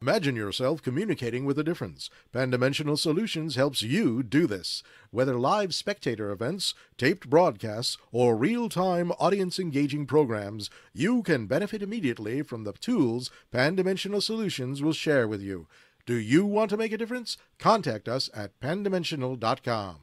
Imagine yourself communicating with a difference. Pandimensional Solutions helps you do this. Whether live spectator events, taped broadcasts, or real-time audience-engaging programs, you can benefit immediately from the tools Pandimensional Solutions will share with you. Do you want to make a difference? Contact us at pandimensional.com.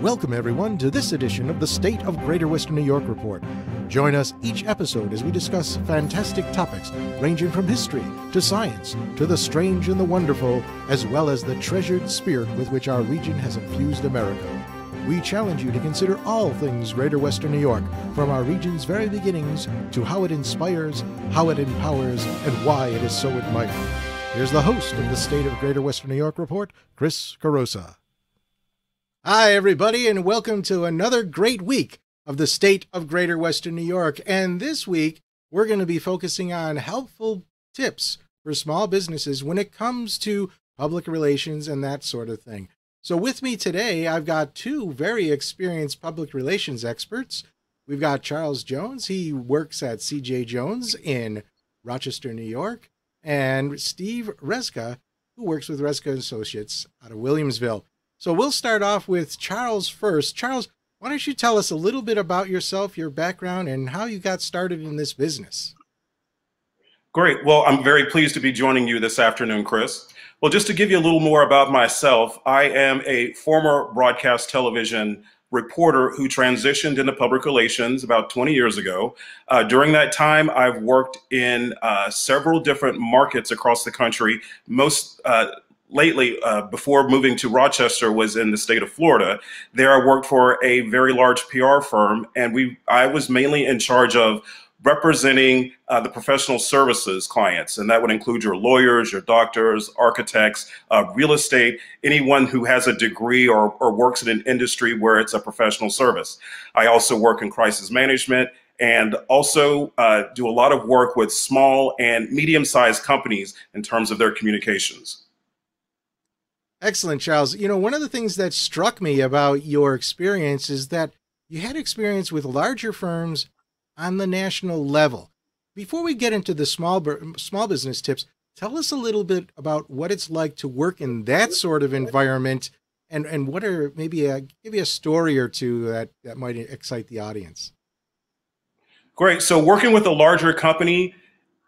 Welcome, everyone, to this edition of the State of Greater Western New York Report. Join us each episode as we discuss fantastic topics ranging from history to science to the strange and the wonderful, as well as the treasured spirit with which our region has infused America. We challenge you to consider all things Greater Western New York, from our region's very beginnings to how it inspires, how it empowers, and why it is so admired. Here's the host of the State of Greater Western New York Report, Chris Carosa. Hi, everybody, and welcome to another great week of the State of Greater Western New York. And this week, we're going to be focusing on helpful tips for small businesses when it comes to public relations and that sort of thing. So with me today, I've got two very experienced public relations experts. We've got Charles Jones. He works at C.J. Jones in Rochester, New York, and Steve Reszka, who works with Reszka Associates out of Williamsville. So we'll start off with Charles first. Charles, why don't you tell us a little bit about yourself, your background, and how you got started in this business? Great. Well, I'm very pleased to be joining you this afternoon, Chris. Well, just to give you a little more about myself, I am a former broadcast television reporter who transitioned into public relations about 20 years ago. During that time, I've worked in several different markets across the country. Lately, before moving to Rochester, was in the state of Florida. There I worked for a very large PR firm, and I was mainly in charge of representing the professional services clients, and that would include your lawyers, your doctors, architects, real estate, anyone who has a degree or works in an industry where it's a professional service. I also work in crisis management and also do a lot of work with small and medium-sized companies in terms of their communications. Excellent, Charles. You know, one of the things that struck me about your experience is that you had experience with larger firms on the national level. Before we get into the small business tips, tell us a little bit about what it's like to work in that sort of environment, and what are give you a story or two that might excite the audience. Great. So working with a larger company,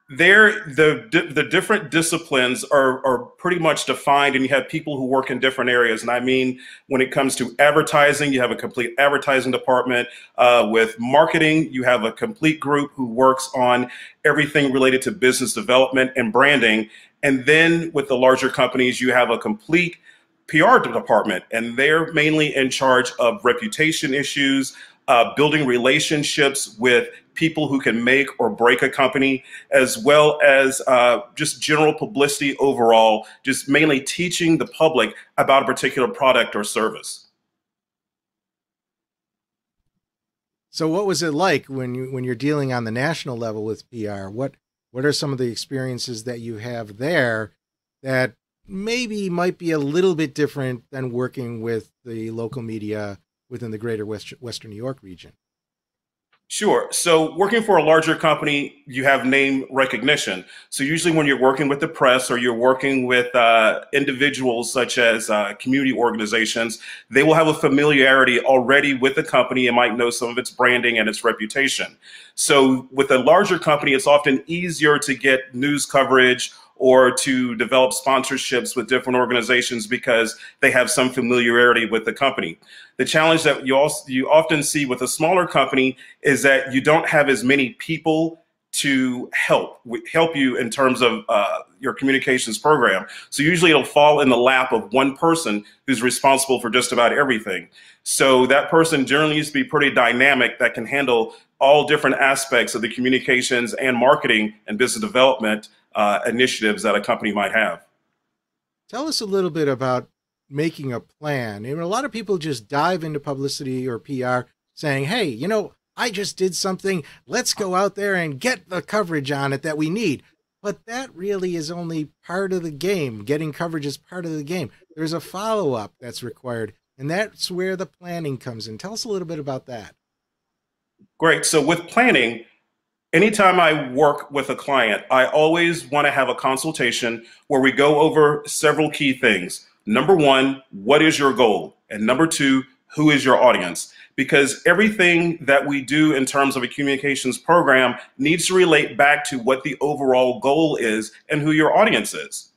the different disciplines are pretty much defined, and you have people who work in different areas. And I mean, when it comes to advertising, you have a complete advertising department. With marketing, you have a complete group who works on everything related to business development and branding. And then with the larger companies, you have a complete PR department, and they're mainly in charge of reputation issues, building relationships with people who can make or break a company, as well as just general publicity overall, just mainly teaching the public about a particular product or service. So what was it like when you're dealing on the national level with PR? What are some of the experiences that you have there that maybe might be a little bit different than working with the local media within the greater Western New York region? Sure. So working for a larger company, you have name recognition. So usually when you're working with the press or you're working with individuals such as community organizations, they will have a familiarity already with the company and might know some of its branding and its reputation. So with a larger company, it's often easier to get news coverage or to develop sponsorships with different organizations because they have some familiarity with the company. The challenge that you often see with a smaller company is that you don't have as many people to help you in terms of your communications program. So usually it'll fall in the lap of one person who's responsible for just about everything. So that person generally needs to be pretty dynamic, that can handle all different aspects of the communications and marketing and business development initiatives that a company might have. Tell us a little bit about making a plan. A lot of people just dive into publicity or PR saying, hey, you know, I just did something. Let's go out there and get the coverage on it that we need. But that really is only part of the game. Getting coverage is part of the game. There's a follow-up that's required, and that's where the planning comes in. Tell us a little bit about that. Great. So with planning, anytime I work with a client, I always want to have a consultation where we go over several key things. Number one, what is your goal? And number two, who is your audience? Because everything that we do in terms of a communications program needs to relate back to what the overall goal is and who your audience is.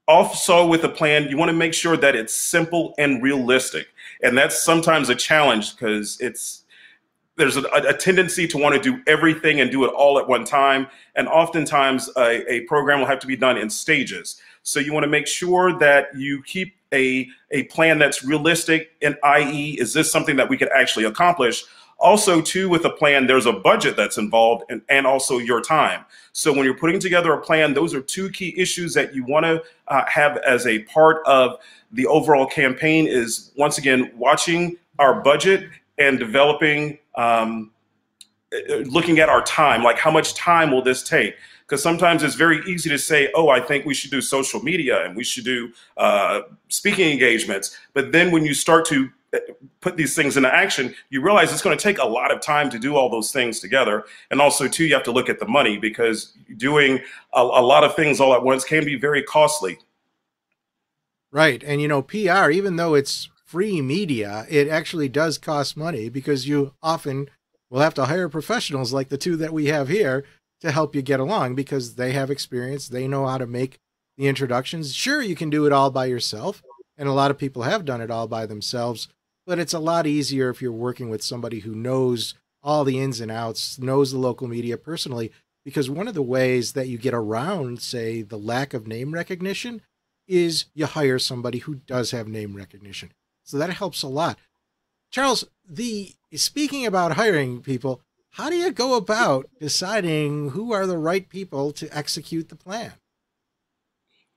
Also, with a plan, you want to make sure that it's simple and realistic. And that's sometimes a challenge because there's a tendency to want to do everything and do it all at one time. And oftentimes a program will have to be done in stages. So you want to make sure that you keep a plan that's realistic, and i.e., is this something that we could actually accomplish? Also, too, with a plan, there's a budget that's involved and also your time. So when you're putting together a plan, those are two key issues that you want to have as a part of the overall campaign is, once again, watching our budget and developing, looking at our time, like how much time will this take? Because sometimes it's very easy to say, oh, I think we should do social media and we should do speaking engagements. But then when you start to put these things into action, you realize it's going to take a lot of time to do all those things together. And also, too, you have to look at the money because doing a lot of things all at once can be very costly. Right. And, PR, even though it's free media, it actually does cost money because you often will have to hire professionals like the two that we have here to help you get along because they have experience. They know how to make the introductions. Sure, you can do it all by yourself. And a lot of people have done it all by themselves. But it's a lot easier if you're working with somebody who knows all the ins and outs, knows the local media personally, because one of the ways that you get around, say, the lack of name recognition is you hire somebody who does have name recognition. So that helps a lot. Charles, speaking about hiring people, how do you go about deciding who are the right people to execute the plan?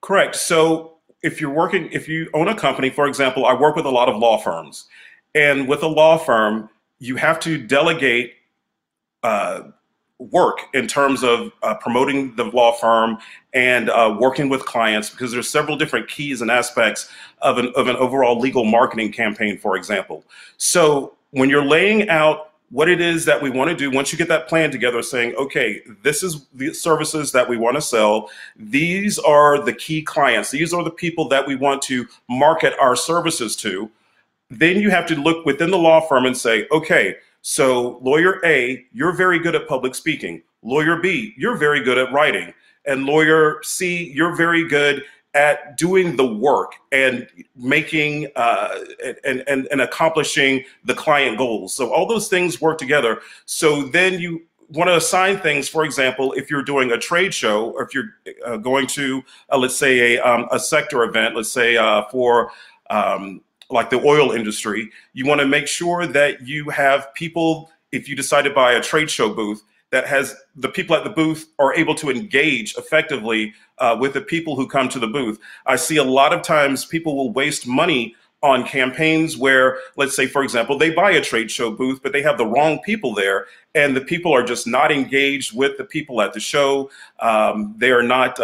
Correct. So if you own a company, for example, I work with a lot of law firms. And with a law firm, you have to delegate work in terms of promoting the law firm and working with clients because there's several different keys and aspects of an overall legal marketing campaign, for example. So when you're laying out what it is that we want to do, once you get that plan together, saying, okay, this is the services that we want to sell. These are the key clients. These are the people that we want to market our services to. Then you have to look within the law firm and say, okay, so lawyer A, you're very good at public speaking. Lawyer B, you're very good at writing. And lawyer C, you're very good at doing the work and making and accomplishing the client goals. So all those things work together. So then you want to assign things. For example, if you're doing a trade show, or if you're going to, let's say, a sector event, let's say for like the oil industry, you want to make sure that you have people, if you decide to buy a trade show booth, that has the people at the booth are able to engage effectively with the people who come to the booth. I see a lot of times people will waste money on campaigns where, let's say, for example, they buy a trade show booth, but they have the wrong people there, and the people are just not engaged with the people at the show. They are not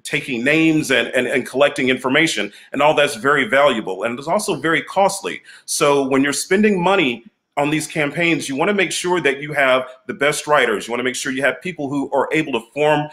taking names and collecting information, and all that's very valuable, and it's also very costly. So when you're spending money on these campaigns, you want to make sure that you have the best writers. You want to make sure you have people who are able to form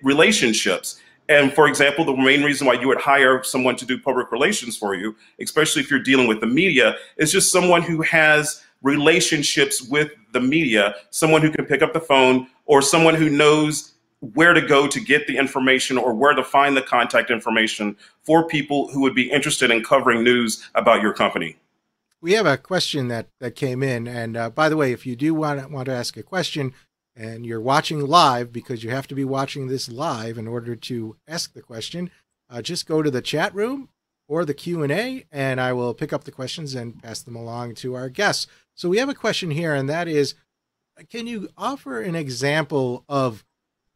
relationships. And for example, the main reason why you would hire someone to do public relations for you, especially if you're dealing with the media, is just someone who has relationships with the media, someone who can pick up the phone, or someone who knows where to go to get the information or where to find the contact information for people who would be interested in covering news about your company. We have a question that came in. And by the way, if you do want to ask a question and you're watching live, because you have to be watching this live in order to ask the question, just go to the chat room or the Q&A, and I will pick up the questions and pass them along to our guests. So we have a question here, and that is, can you offer an example of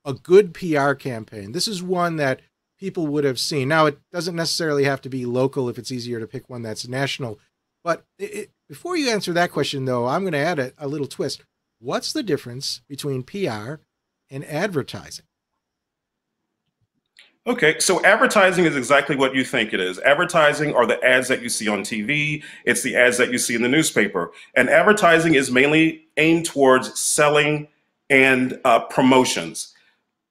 a good PR campaign? This is one that people would have seen. Now, it doesn't necessarily have to be local if it's easier to pick one that's national. But before you answer that question, though, I'm going to add a little twist. What's the difference between PR and advertising? Okay, so advertising is exactly what you think it is. Advertising are the ads that you see on TV. It's the ads that you see in the newspaper. And advertising is mainly aimed towards selling and promotions.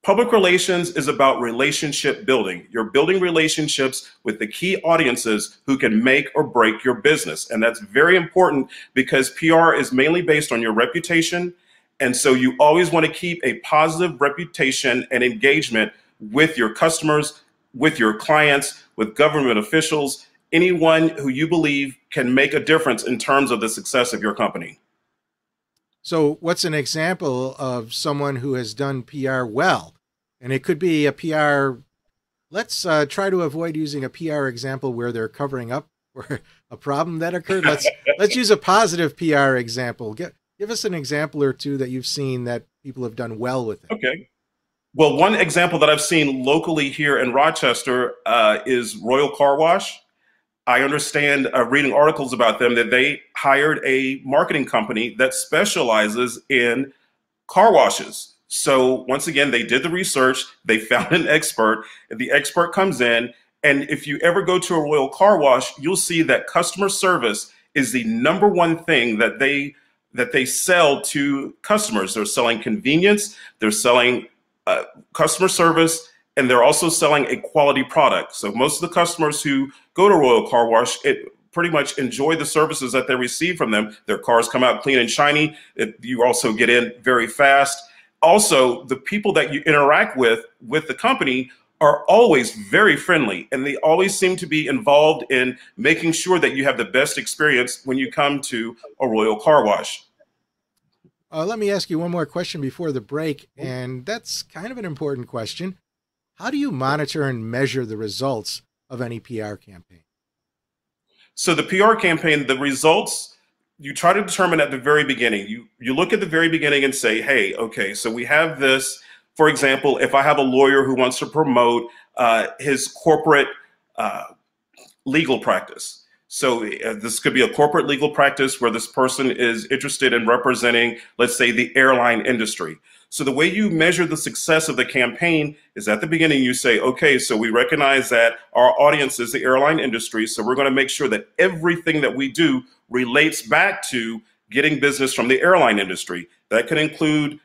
Public relations is about relationship building. You're building relationships with the key audiences who can make or break your business. And that's very important because PR is mainly based on your reputation. And so you always want to keep a positive reputation and engagement with your customers, with your clients, with government officials, anyone who you believe can make a difference in terms of the success of your company. So what's an example of someone who has done PR well? And it could be a PR, let's try to avoid using a PR example where they're covering up for a problem that occurred. Let's use a positive PR example. Give us an example or two that you've seen that people have done well with it. Okay. Well, one example that I've seen locally here in Rochester is Royal Car Wash. I understand reading articles about them that they hired a marketing company that specializes in car washes. So once again, they did the research, they found an expert, and the expert comes in. And if you ever go to a Royal Car Wash, you'll see that customer service is the number one thing that they sell to customers. They're selling convenience, they're selling customer service, and they're also selling a quality product. So most of the customers who go to Royal Car Wash, pretty much enjoy the services that they receive from them. Their cars come out clean and shiny. You also get in very fast. Also, the people that you interact with the company are always very friendly, and they always seem to be involved in making sure that you have the best experience when you come to a Royal Car Wash. Let me ask you one more question before the break, and that's kind of an important question. How do you monitor and measure the results of any PR campaign? So the PR campaign, the results, you try to determine at the very beginning. You look at the very beginning and say, hey, okay, so we have this. For example, if I have a lawyer who wants to promote his corporate legal practice. So this could be a corporate legal practice where this person is interested in representing, let's say, the airline industry. So the way you measure the success of the campaign is at the beginning you say, okay, so we recognize that our audience is the airline industry. So we're going to make sure that everything that we do relates back to getting business from the airline industry. That could include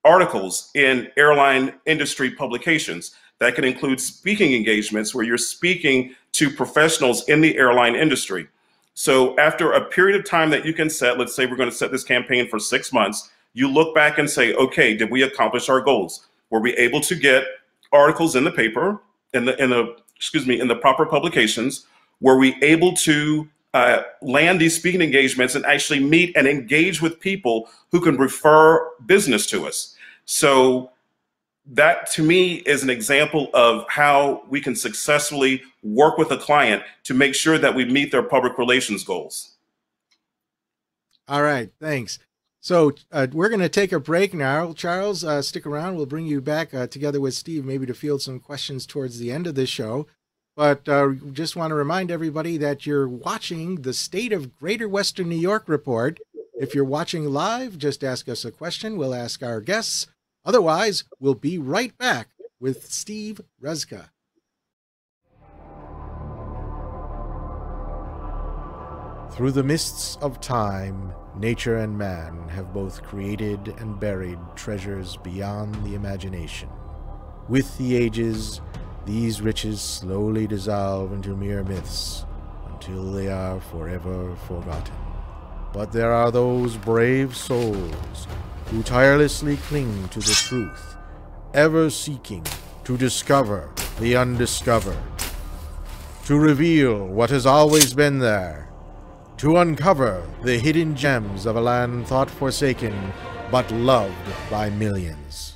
articles in airline industry publications. That can include speaking engagements where you're speaking to professionals in the airline industry. So after a period of time that you can set, let's say we're going to set this campaign for 6 months, you look back and say, okay, did we accomplish our goals? Were we able to get articles in the paper, in the proper publications? Were we able to land these speaking engagements and actually meet and engage with people who can refer business to us? So that to me is an example of how we can successfully work with a client to make sure that we meet their public relations goals. All right, thanks. So we're going to take a break now. Charles, stick around. We'll bring you back together with Steve, maybe to field some questions towards the end of this show. But just want to remind everybody that you're watching the State of Greater Western New York Report. If you're watching live, just ask us a question. We'll ask our guests. Otherwise, we'll be right back with Steve Reszka. Through the mists of time, nature and man have both created and buried treasures beyond the imagination. With the ages, these riches slowly dissolve into mere myths until they are forever forgotten. But there are those brave souls who tirelessly cling to the truth, ever seeking to discover the undiscovered, to reveal what has always been there, to uncover the hidden gems of a land thought forsaken but loved by millions.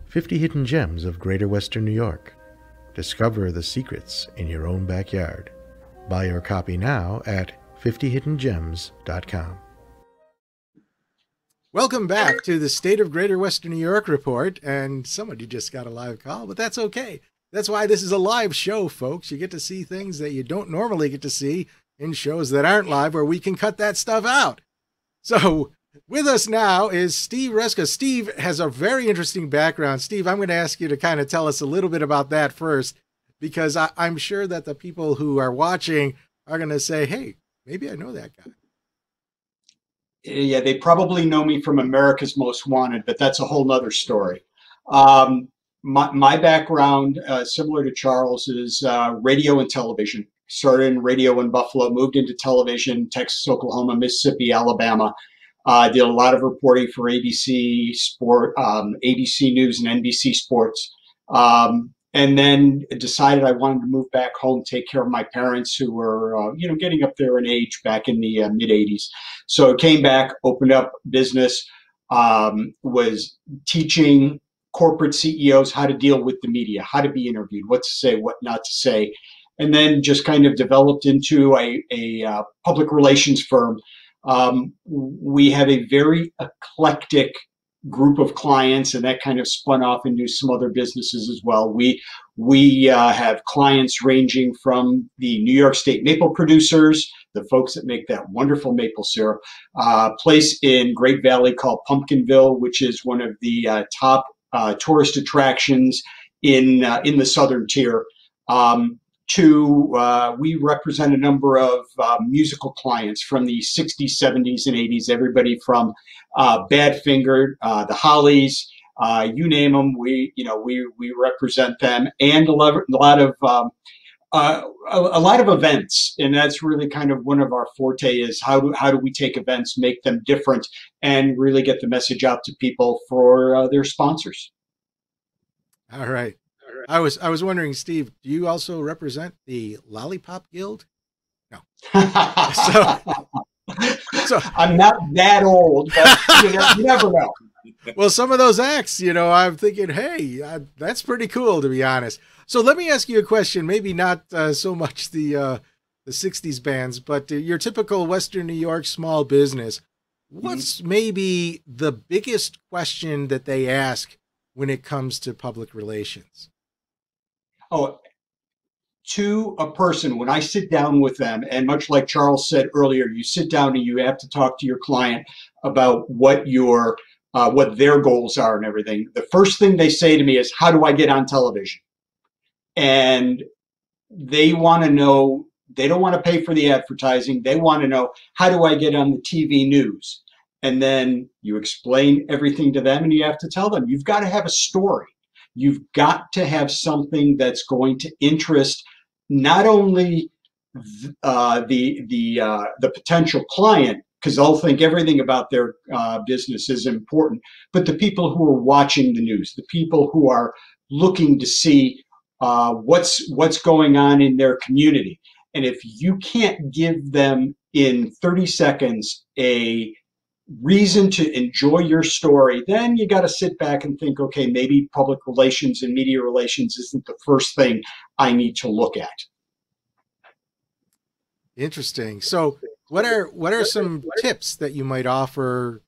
"50 Hidden Gems of Greater Western New York." Discover the secrets in your own backyard. Buy your copy now at 50hiddengems.com. Welcome back to the State of Greater Western New York report. And somebody just got a live call, but that's okay. That's why this is a live show, folks. You get to see things that you don't normally get to see in shows that aren't live, where we can cut that stuff out. So with us now is Steve Reszka. Steve has a very interesting background. Steve, I'm going to ask you to kind of tell us a little bit about that first, because I'm sure that the people who are watching are going to say, hey, maybe I know that guy. Yeah, they probably know me from America's Most Wanted, but that's a whole nother story. My background, similar to Charles, is radio and television. Started in radio in Buffalo, moved into television, Texas, Oklahoma, Mississippi, Alabama. Did a lot of reporting for ABC Sport, ABC News, and NBC Sports. And then decided I wanted to move back home, take care of my parents who were, getting up there in age back in the mid 80s. So I came back, opened up business, was teaching corporate CEOs how to deal with the media, how to be interviewed, what to say, what not to say, and then just kind of developed into a public relations firm. We have a very eclectic group of clients, and that kind of spun off into some other businesses as well. We have clients ranging from the New York State maple producers, the folks that make that wonderful maple syrup, place in Great Valley called Pumpkinville, which is one of the top tourist attractions in the southern tier. We represent a number of musical clients from the 60s, 70s, and 80s, everybody from Badfinger, the Hollies, you name them, we represent them, and a lot of events. And that's really kind of one of our forte, is how do we take events, make them different, and really get the message out to people for their sponsors. All right. I was wondering, Steve, do you also represent the Lollipop Guild? No. So I'm not that old, but you never know. Well, some of those acts, I'm thinking, hey, that's pretty cool, to be honest. So let me ask you a question. Maybe not so much the 60s bands, but your typical Western New York small business. What's maybe the biggest question that they ask when it comes to public relations? Oh, to a person, when I sit down with them, and much like Charles said earlier, you sit down and you have to talk to your client about what their goals are and everything. The first thing they say to me is, how do I get on television? And they want to know, they don't want to pay for the advertising. They want to know, how do I get on the TV news? And then you explain everything to them, and you have to tell them, you've got to have a story. You've got to have something that's going to interest not only the potential client, because they'll think everything about their business is important, but the people who are watching the news, the people who are looking to see what's going on in their community. And if you can't give them in 30 seconds a reason to enjoy your story, then you got to sit back and think, okay, maybe public relations and media relations isn't the first thing I need to look at. Interesting. So what are some tips that you might offer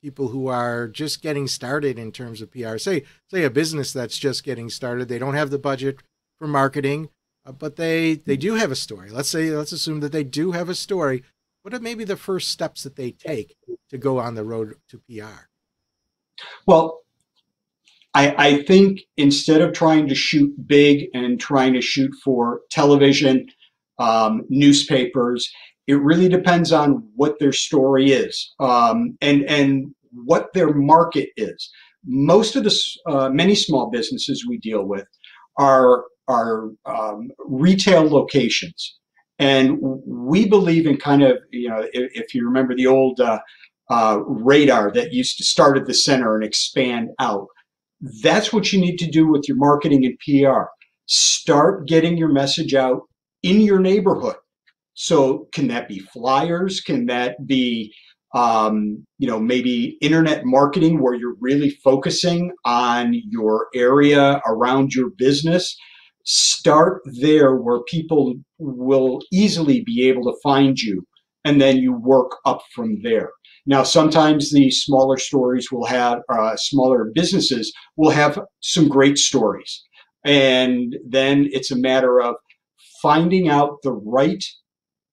people who are just getting started in terms of PR? Say a business that's just getting started, they don't have the budget for marketing, but they do have a story. Let's assume that they do have a story. What are maybe the first steps that they take to go on the road to PR? Well, I think instead of trying to shoot big and trying to shoot for television, newspapers, it really depends on what their story is, and what their market is. Most of the many small businesses we deal with are retail locations. And we believe in kind of, if you remember the old radar that used to start at the center and expand out. That's what you need to do with your marketing and PR. Start getting your message out in your neighborhood. So can that be flyers? Can that be, maybe internet marketing where you're really focusing on your area around your business? Start there where people will easily be able to find you and then you work up from there. Now, sometimes the smaller stories will have, smaller businesses will have some great stories. And then it's a matter of finding out the right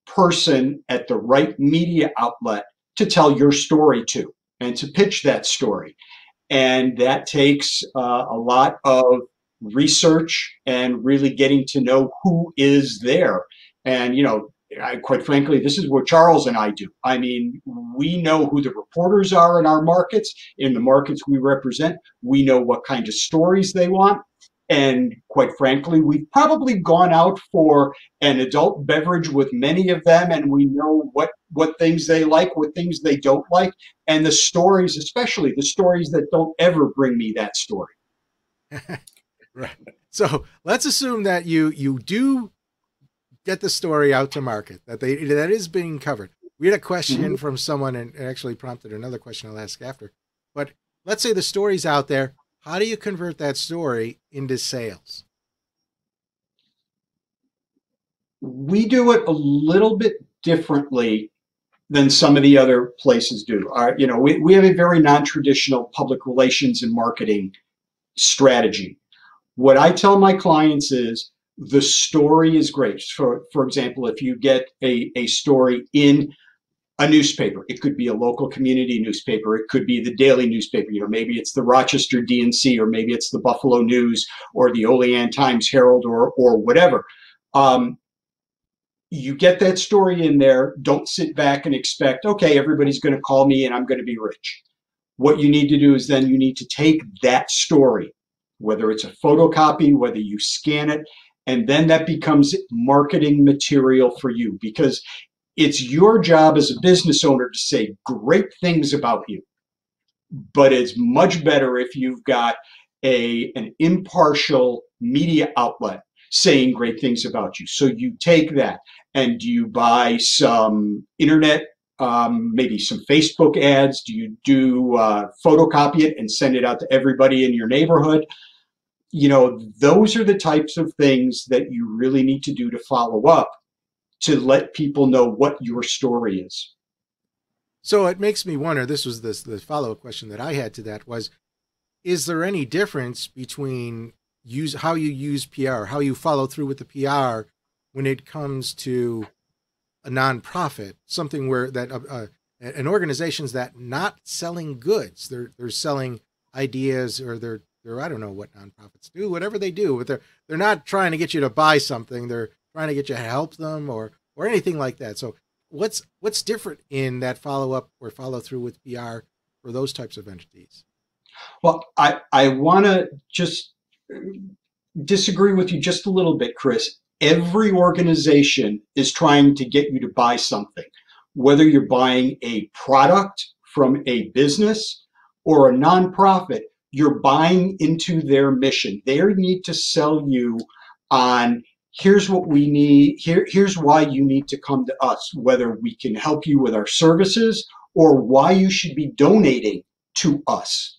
person at the right media outlet to tell your story to and to pitch that story. And that takes a lot of research and really getting to know who is there. And, quite frankly, this is what Charles and I do. I mean, we know who the reporters are in our markets, in the markets we represent. We know what kind of stories they want. And quite frankly, we've probably gone out for an adult beverage with many of them, and we know what things they like, what things they don't like, and the stories, especially the stories that don't ever bring me that story. Right. So let's assume that you do get the story out to market, that is being covered. We had a question from someone, and it actually prompted another question I'll ask after. But let's say the story's out there. How do you convert that story into sales? We do it a little bit differently than some of the other places do. We have a very non-traditional public relations and marketing strategy. What I tell my clients is the story is great. For example, if you get a story in a newspaper, it could be a local community newspaper, it could be the daily newspaper, maybe it's the Rochester DNC, or maybe it's the Buffalo News or the Olean Times Herald or whatever. You get that story in there. Don't sit back and expect, okay, everybody's going to call me and I'm going to be rich. What you need to do is then you need to take that story, whether it's a photocopy, whether you scan it, and then that becomes marketing material for you, because it's your job as a business owner to say great things about you. But it's much better if you've got an impartial media outlet saying great things about you. So you take that and you buy some internet, maybe some Facebook ads. Do you photocopy it and send it out to everybody in your neighborhood? Those are the types of things that you really need to do to follow up, to let people know what your story is. So it makes me wonder, this was the follow-up question that I had to that was, is there any difference between how you use PR, how you follow through with the PR when it comes to a nonprofit, something where that an organization's that not selling goods, they're selling ideas, or they're I don't know what nonprofits do, whatever they do, but they're not trying to get you to buy something, they're trying to get you to help them or anything like that. So what's different in that follow-up or follow-through with PR for those types of entities? Well, I want to just disagree with you just a little bit, Chris. Every organization is trying to get you to buy something, whether you're buying a product from a business or a nonprofit. You're buying into their mission. They need to sell you on, here's what we need, here's why you need to come to us, whether we can help you with our services or why you should be donating to us.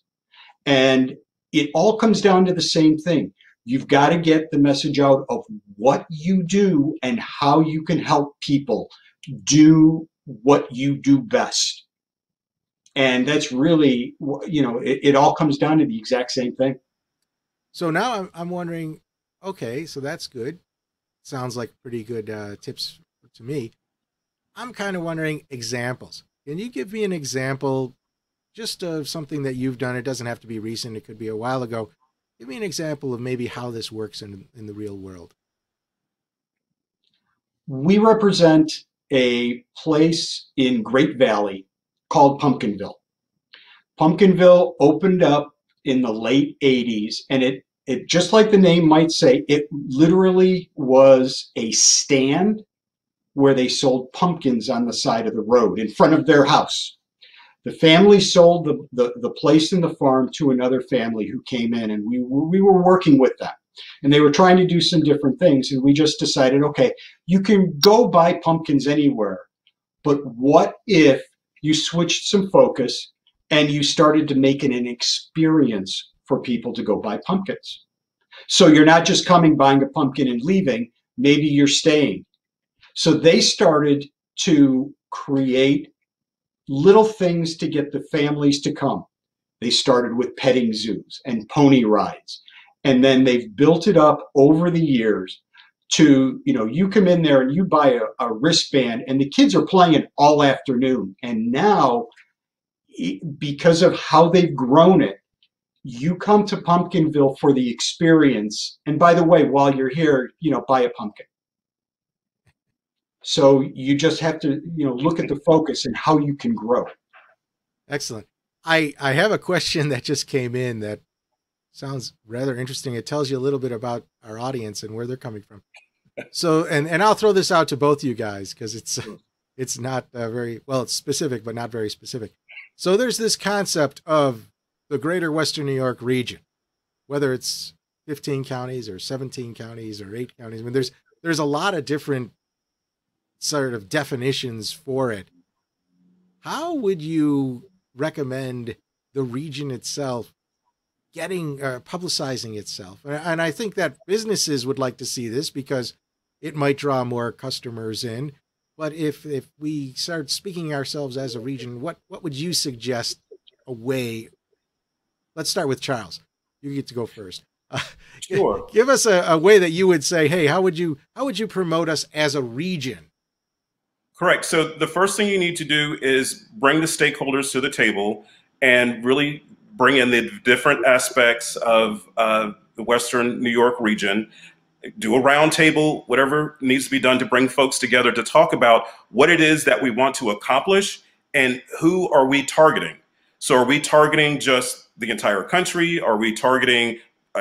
And it all comes down to the same thing. You've got to get the message out of what you do and how you can help people do what you do best. And that's really, it all comes down to the exact same thing. So now I'm wondering, okay, so that's good. Sounds like pretty good tips to me. I'm kind of wondering examples. Can you give me an example just of something that you've done? It doesn't have to be recent. It could be a while ago. Give me an example of maybe how this works in the real world. We represent a place in Great Valley called Pumpkinville. Pumpkinville opened up in the late 80s, and it just like the name might say, it literally was a stand where they sold pumpkins on the side of the road in front of their house. The family sold the place and the farm to another family who came in, and we were working with them. And they were trying to do some different things, and we just decided, okay, you can go buy pumpkins anywhere, but what if you switched some focus and you started to make it an experience for people to go buy pumpkins? So you're not just coming, buying a pumpkin and leaving, maybe you're staying. So they started to create little things to get the families to come. They started with petting zoos and pony rides, and then they've built it up over the years to, you come in there and you buy a wristband and the kids are playing it all afternoon. And now, because of how they've grown it, you come to Pumpkinville for the experience. And by the way, while you're here, buy a pumpkin. So you just have to, look at the focus and how you can grow. Excellent. I have a question that just came in that sounds rather interesting. It tells you a little bit about our audience and where they're coming from. So, and I'll throw this out to both you guys because it's not very, well, it's specific, but not very specific. So there's this concept of the greater Western New York region, whether it's 15 counties or 17 counties or 8 counties. I mean, there's a lot of different sort of definitions for it. How would you recommend the region itself getting publicizing itself? And I think that businesses would like to see this because it might draw more customers in. But if we start speaking ourselves as a region, what would you suggest a way? Let's start with Charles. You get to go first. Sure. Give us a way that you would say, hey, how would you promote us as a region? Correct. So the first thing you need to do is bring the stakeholders to the table and really bring in the different aspects of the Western New York region. Do a roundtable, whatever needs to be done to bring folks together to talk about what it is that we want to accomplish and who are we targeting. So are we targeting just the entire country? Are we targeting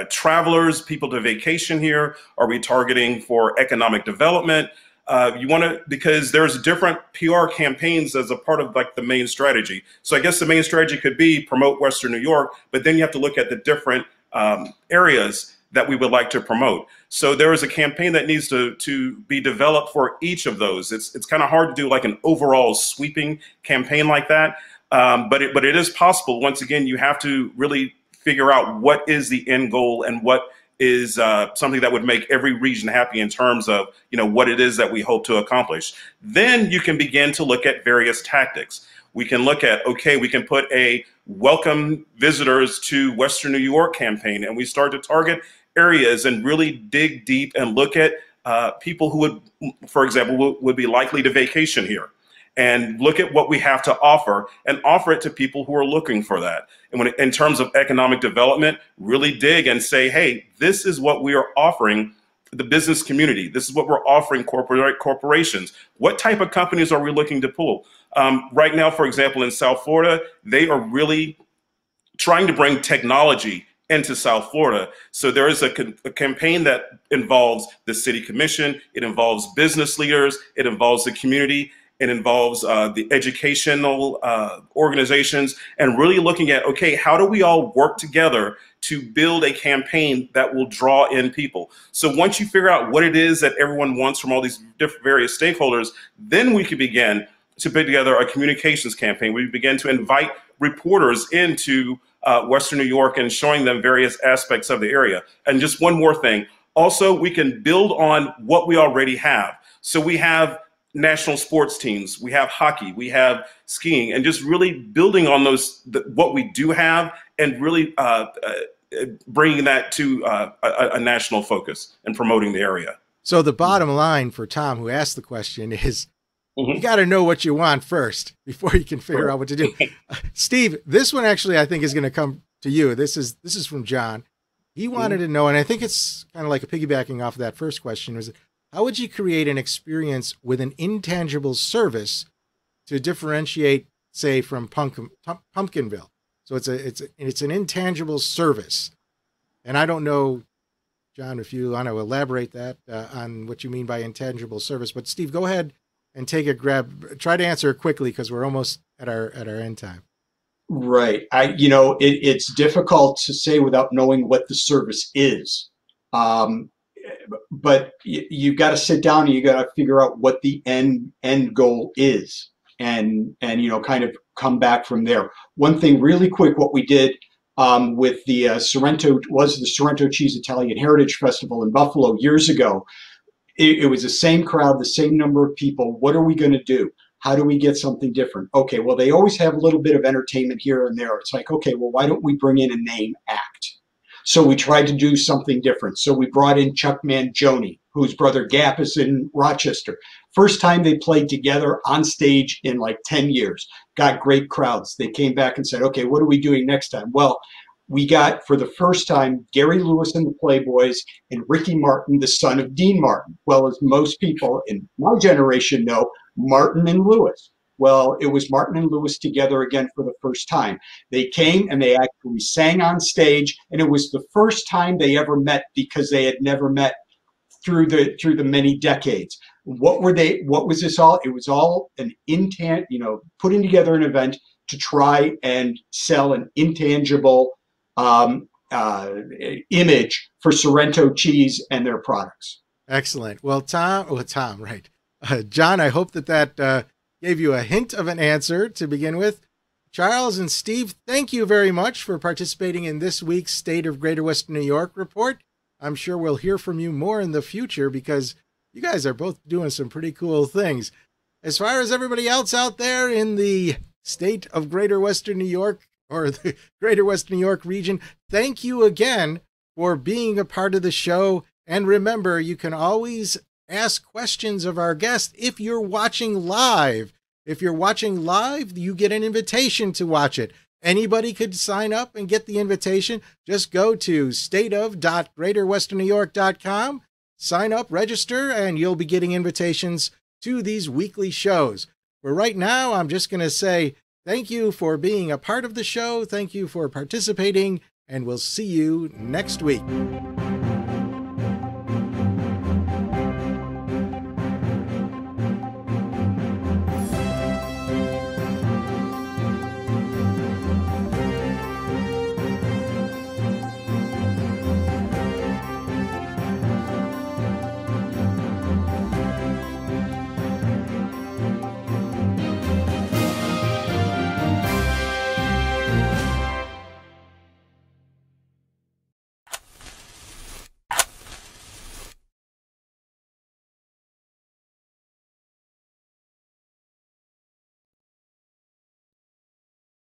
travelers, people to vacation here? Are we targeting for economic development? You want to, because there's different PR campaigns as a part of like the main strategy. So I guess the main strategy could be promote Western New York, but then you have to look at the different areas that we would like to promote. So there is a campaign that needs to be developed for each of those. It's kind of hard to do like an overall sweeping campaign like that. But it is possible. Once again, you have to really figure out what is the end goal and what is something that would make every region happy in terms of, what it is that we hope to accomplish. Then you can begin to look at various tactics. We can look at, okay, we can put a welcome visitors to Western New York campaign, and we start to target areas and really dig deep and look at people who would, for example, would be likely to vacation here. And look at what we have to offer and offer it to people who are looking for that. And when in terms of economic development, really dig and say, hey, this is what we are offering the business community. This is what we're offering corporations. What type of companies are we looking to pull? Right now, for example, in South Florida, they are really trying to bring technology into South Florida. So there is a campaign that involves the city commission. It involves business leaders. It involves the community. It involves the educational organizations, and really looking at, okay, how do we all work together to build a campaign that will draw in people? So once you figure out what it is that everyone wants from all these different various stakeholders, then we can begin to put together a communications campaign. We begin to invite reporters into Western New York and showing them various aspects of the area. And just one more thing. Also, we can build on what we already have. So we have national sports teams, we have hockey, we have skiing, and just really building on those, what we do have, and really bringing that to a national focus and promoting the area. So the bottom line for Tom, who asked the question, is you got to know what you want first before you can figure out what to do. Steve, this one actually I think is going to come to you. This is from John. He wanted to know, and I think it's kind of like a piggybacking off of that first question, was how would you create an experience with an intangible service to differentiate, say, from Pumpkinville? So it's an intangible service, and I don't know, John, if you want to elaborate that on what you mean by intangible service. But Steve, go ahead and take a grab. Try to answer it quickly because we're almost at our end time. Right. It's difficult to say without knowing what the service is. But you've got to sit down and you got to figure out what the end goal is, and kind of come back from there. One thing really quick, what we did with the Sorrento Cheese Italian Heritage Festival in Buffalo years ago. It was the same crowd, the same number of people. What are we going to do? How do we get something different? Okay, well, they always have a little bit of entertainment here and there. It's like, okay, well, why don't we bring in a name act? So we tried to do something different. So we brought in Chuck Mangione, whose brother Gap is in Rochester. First time they played together on stage in like 10 years. Got great crowds. They came back and said, okay, what are we doing next time? Well, we got, for the first time, Gary Lewis and the Playboys and Ricky Martin, the son of Dean Martin. Well, as most people in my generation know, Martin and Lewis. Well, it was Martin and Lewis together again for the first time. They came and they actually sang on stage, and it was the first time they ever met because they had never met through the many decades. What was this all? It was all an intent, putting together an event to try and sell an intangible image for Sorrento cheese and their products. Excellent. Well, Tom, right. John, I hope that gave you a hint of an answer to begin with. Charles and Steve, thank you very much for participating in this week's State of Greater Western New York report. I'm sure we'll hear from you more in the future because you guys are both doing some pretty cool things. As far as everybody else out there in the state of Greater Western New York or the Greater Western New York region, thank you again for being a part of the show. And remember, you can always ask questions of our guest if you're watching live. If you're watching live, you get an invitation to watch it. Anybody could sign up and get the invitation. Just go to stateof.greaterwesternnewyork.com, sign up, register, and you'll be getting invitations to these weekly shows. But right now, I'm just going to say thank you for being a part of the show. Thank you for participating, and we'll see you next week.